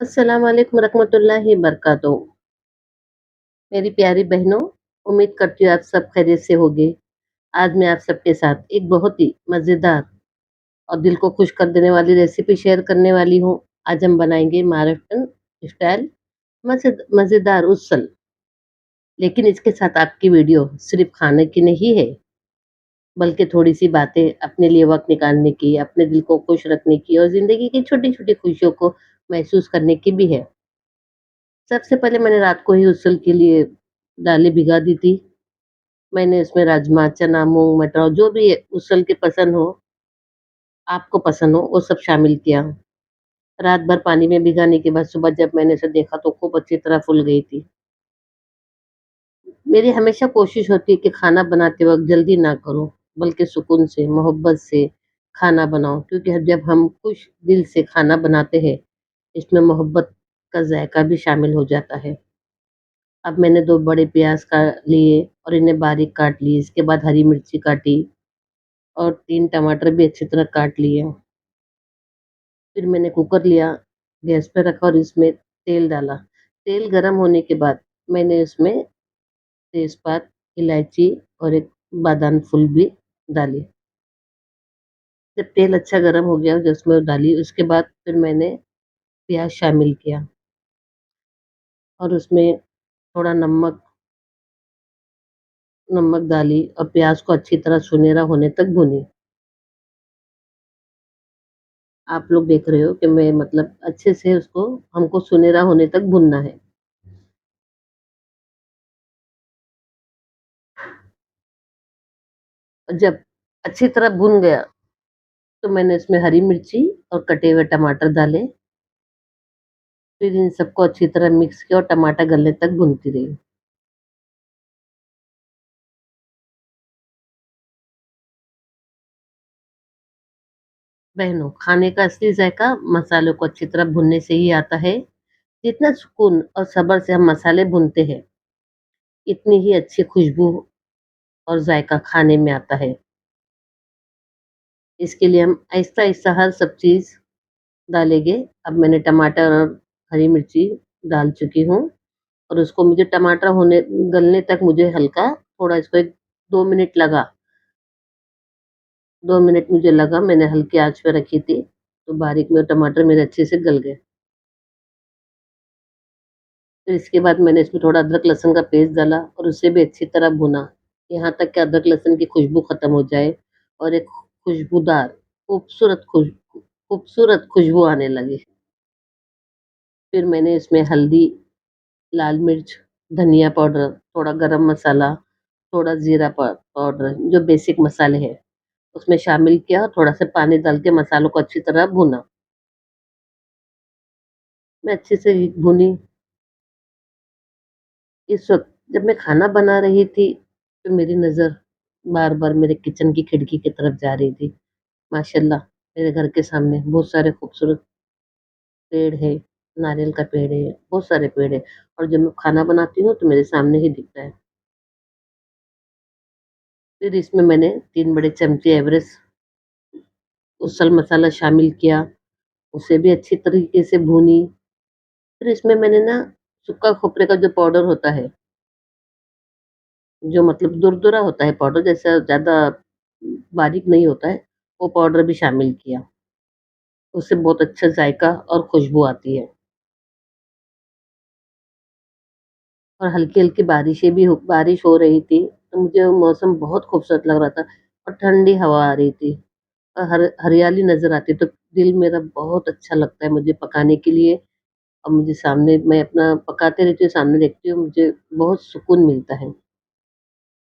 अस्सलाम वालेकुम रहमतुल्लाहि बरकातहू। मेरी प्यारी बहनों, उम्मीद करती हूँ आप सब खैरियत से होंगे। आज मैं आप सबके साथ एक बहुत ही मज़ेदार और दिल को खुश कर देने वाली रेसिपी शेयर करने वाली हूँ। आज हम बनाएंगे महाराष्ट्रन स्टाइल मज़ेदार उसल। लेकिन इसके साथ आपकी वीडियो सिर्फ खाने की नहीं है, बल्कि थोड़ी सी बातें अपने लिए वक्त निकालने की, अपने दिल को खुश रखने की और ज़िंदगी की छोटी छोटी खुशियों को महसूस करने की भी है। सबसे पहले मैंने रात को ही उसल के लिए दालें भिगा दी थी। मैंने उसमें राजमा, चना, मूँग, मटर और जो भी उसल के पसंद हो, आपको पसंद हो, वो सब शामिल किया। रात भर पानी में भिगाने के बाद सुबह जब मैंने उसे देखा तो खूब अच्छी तरह फूल गई थी। मेरी हमेशा कोशिश होती है कि खाना बनाते वक़्त जल्दी ना करो, बल्कि सुकून से, मोहब्बत से खाना बनाओ, क्योंकि जब हम खुश दिल से खाना बनाते हैं, इसमें मोहब्बत का ज़ायका भी शामिल हो जाता है। अब मैंने 2 बड़े प्याज़ का लिए और इन्हें बारीक काट लिए, इसके बाद हरी मिर्ची काटी और 3 टमाटर भी अच्छी तरह काट लिए। फिर मैंने कुकर लिया, गैस पे रखा और इसमें तेल डाला। तेल गरम होने के बाद मैंने उसमें तेज़पात, इलायची और एक बादाम फूल भी डाली। जब तेल अच्छा गरम हो गया, जब उसमें डाली, उसके बाद फिर मैंने प्याज़ शामिल किया और उसमें थोड़ा नमक नमक डाली और प्याज़ को अच्छी तरह सुनहरा होने तक भूनी। आप लोग देख रहे हो कि मैं मतलब अच्छे से उसको हमको सुनहरा होने तक भूनना है। और जब अच्छी तरह भुन गया, तो मैंने इसमें हरी मिर्ची और कटे हुए टमाटर डाले। फिर इन सबको अच्छी तरह मिक्स किया और टमाटर गलने तक भूनती रही। बहनों, खाने का असली ज़ायका मसालों को अच्छी तरह भूनने से ही आता है। जितना सुकून और सब्र से हम मसाले भूनते हैं, इतनी ही अच्छी खुशबू और ज़ायका खाने में आता है। इसके लिए हम आहिस्ता-आहिस्ता हर सब चीज़ डालेंगे। अब मैंने टमाटर और हरी मिर्ची डाल चुकी हूँ और उसको मुझे टमाटर होने गलने तक मुझे हल्का थोड़ा इसको एक 2 मिनट लगा। 2 मिनट मुझे लगा, मैंने हल्की आँच पे रखी थी, तो बारीक में टमाटर मेरे अच्छे से गल गए। फिर इसके बाद मैंने इसमें थोड़ा अदरक लहसुन का पेस्ट डाला और उसे भी अच्छी तरह भुना, यहाँ तक कि अदरक लहसुन की खुशबू खत्म हो जाए और एक खुशबूदार, खूबसूरत खुशबू आने लगी। फिर मैंने इसमें हल्दी, लाल मिर्च, धनिया पाउडर, थोड़ा गरम मसाला, थोड़ा जीरा पाउडर जो बेसिक मसाले हैं, उसमें शामिल किया और थोड़ा-सा पानी डाल के मसालों को अच्छी तरह भुना। मैं अच्छे से भुनी। इस वक़्त जब मैं खाना बना रही थी, तो मेरी नज़र बार-बार मेरे किचन की खिड़की की तरफ जा रही थी। माशाल्लाह, मेरे घर के सामने बहुत सारे खूबसूरत पेड़ है, नारियल का पेड़ है, बहुत सारे पेड़ है और जब मैं खाना बनाती हूँ, तो मेरे सामने ही दिखता है। फिर इसमें मैंने 3 बड़े चमचे एवरेस्ट उसल मसाला शामिल किया, उसे भी अच्छी तरीके से भूनी। फिर इसमें मैंने ना सूखा खोपरे का जो पाउडर होता है, जो मतलब दुरदुरा होता है पाउडर, जैसा ज़्यादा बारीक नहीं होता है, वो पाउडर भी शामिल किया। उससे बहुत अच्छा ज़ायका और खुशबू आती है और हल्की-हल्की बारिश हो रही थी, तो मुझे वो मौसम बहुत खूबसूरत लग रहा था और ठंडी हवा आ रही थी और हरियाली नज़र आती, तो दिल मेरा बहुत अच्छा लगता है मुझे पकाने के लिए और मुझे सामने मैं अपना पकाते रहती हूँ, सामने देखती हूँ, मुझे बहुत सुकून मिलता है।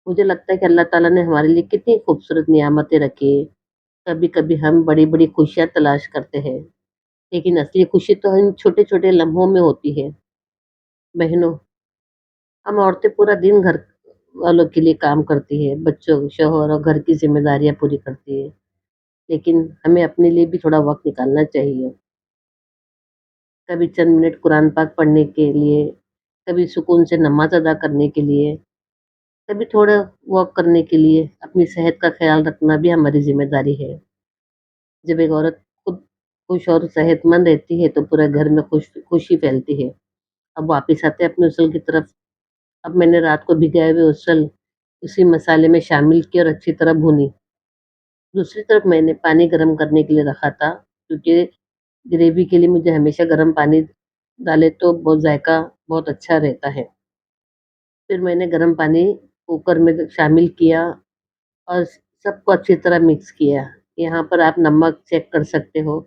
मुझे लगता है कि अल्लाह ताला ने हमारे लिए कितनी खूबसूरत नियामतें रखी है। कभी-कभी हम बड़ी-बड़ी खुशियाँ तलाश करते हैं, लेकिन असली खुशी तो इन छोटे-छोटे लम्हों में होती है। बहनों, हम औरतें पूरा दिन घर वालों के लिए काम करती है, बच्चों, शौहर और घर की ज़िम्मेदारियाँ पूरी करती है, लेकिन हमें अपने लिए भी थोड़ा वक़्त निकालना चाहिए। कभी चंद मिनट कुरान पाक पढ़ने के लिए, कभी सुकून से नमाज़ अदा करने के लिए, कभी थोड़ा वॉक करने के लिए, अपनी सेहत का ख़्याल रखना भी हमारी ज़िम्मेदारी है। जब एक औरत खुद खुश और सेहतमंद रहती है तो पूरे घर में खुशी फैलती है। अब वापिस आते हैं अपने उसल की तरफ। अब मैंने रात को भिगाए हुए उसल उसी मसाले में शामिल किए और अच्छी तरह भूनी। दूसरी तरफ मैंने पानी गरम करने के लिए रखा था, क्योंकि ग्रेवी के लिए मुझे हमेशा गरम पानी डाले तो बहुत ज़ायका बहुत अच्छा रहता है। फिर मैंने गरम पानी कुकर में शामिल किया और सबको अच्छी तरह मिक्स किया। यहाँ पर आप नमक चेक कर सकते हो,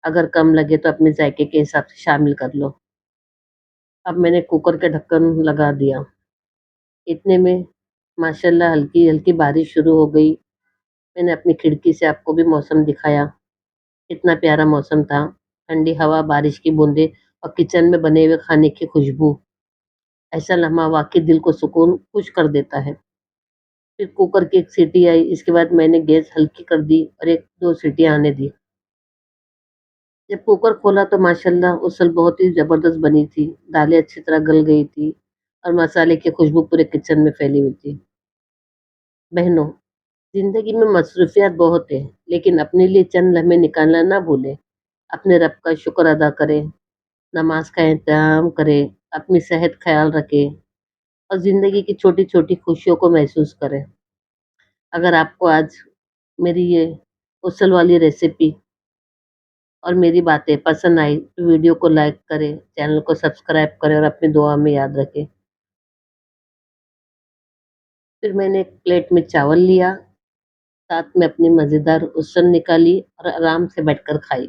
अगर कम लगे तो अपने ज़ायके के हिसाब से शामिल कर लो। अब मैंने कुकर का ढक्कन लगा दिया। इतने में माशाल्लाह हल्की-हल्की बारिश शुरू हो गई। मैंने अपनी खिड़की से आपको भी मौसम दिखाया, कितना प्यारा मौसम था। ठंडी हवा, बारिश की बूंदें और किचन में बने हुए खाने की खुशबू। ऐसा लम्हा वाक़ई दिल को सुकून खुश कर देता है। फिर कुकर की एक सीटी आई, इसके बाद मैंने गैस हल्की कर दी और 1-2 सीटियाँ आने दी। जब कुकर खोला तो माशाल्लाह उसल बहुत ही ज़बरदस्त बनी थी। दालें अच्छी तरह गल गई थी और मसाले की खुशबू पूरे किचन में फैली हुई थी। बहनों, ज़िंदगी में मसरूफ़ियत बहुत है, लेकिन अपने लिए चंद लम्हे निकालना ना भूलें। अपने रब का शुक्र अदा करें, नमाज़ का एहतराम करें, अपनी सेहत ख़याल रखें और ज़िंदगी की छोटी-छोटी खुशियों को महसूस करें। अगर आपको आज मेरी ये उसल वाली रेसिपी और मेरी बातें पसंद आई तो वीडियो को लाइक करें, चैनल को सब्सक्राइब करें और अपनी दुआ में याद रखें। फिर मैंने एक प्लेट में चावल लिया, साथ में अपनी मज़ेदार उसल निकाली और आराम से बैठकर खाई।